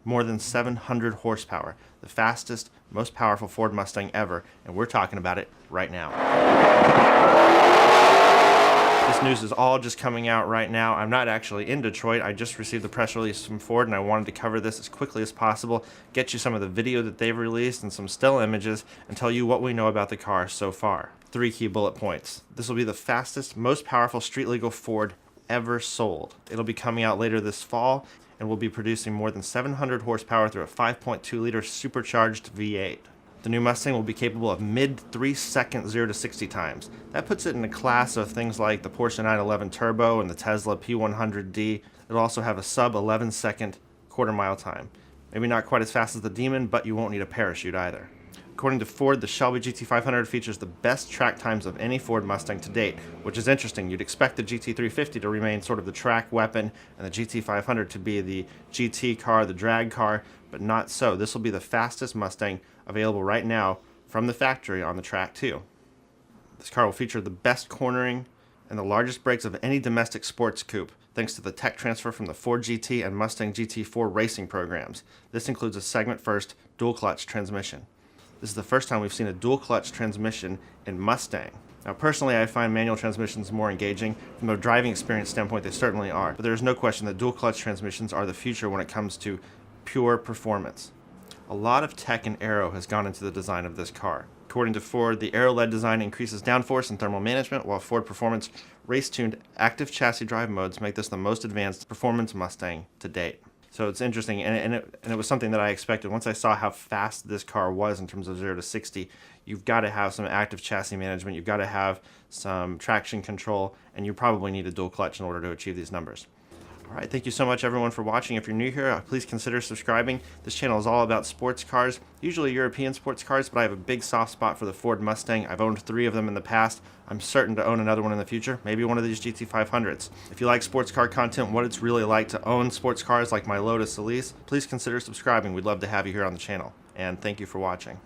more than 700 horsepower, the fastest, most powerful Ford Mustang ever, and we're talking about it right now. This news is all just coming out right now. I'm not actually in Detroit. I just received the press release from Ford, and I wanted to cover this as quickly as possible, get you some of the video that they've released and some still images, and tell you what we know about the car so far. 3 key bullet points. This will be the fastest, most powerful street-legal Ford ever sold. It'll be coming out later this fall, and will be producing more than 700 horsepower through a 5.2-liter supercharged V8. The new Mustang will be capable of mid 3-second 0 to 60 times. That puts it in a class of things like the Porsche 911 Turbo and the Tesla P100D. It'll also have a sub 11-second quarter-mile time. Maybe not quite as fast as the Demon, but you won't need a parachute either. According to Ford, the Shelby GT500 features the best track times of any Ford Mustang to date, which is interesting. You'd expect the GT350 to remain sort of the track weapon and the GT500 to be the GT car, the drag car, but not so. This will be the fastest Mustang available right now from the factory on the track too. This car will feature the best cornering and the largest brakes of any domestic sports coupe, thanks to the tech transfer from the Ford GT and Mustang GT4 racing programs. This includes a segment-first dual-clutch transmission. This is the first time we've seen a dual-clutch transmission in Mustang. Now, personally, I find manual transmissions more engaging. From a driving experience standpoint, they certainly are. But there's no question that dual-clutch transmissions are the future when it comes to pure performance. A lot of tech and aero has gone into the design of this car. According to Ford, the aero-led design increases downforce and thermal management, while Ford Performance race-tuned active chassis drive modes make this the most advanced performance Mustang to date. So it's interesting, and it was something that I expected. Once I saw how fast this car was in terms of 0 to 60, you've got to have some active chassis management, you've got to have some traction control, and you probably need a dual clutch in order to achieve these numbers. All right, thank you so much everyone for watching. If you're new here, please consider subscribing. This channel is all about sports cars, usually European sports cars, but I have a big soft spot for the Ford Mustang. I've owned 3 of them in the past. I'm certain to own another one in the future, maybe one of these GT500s. If you like sports car content, what it's really like to own sports cars like my Lotus Elise, please consider subscribing. We'd love to have you here on the channel. And thank you for watching.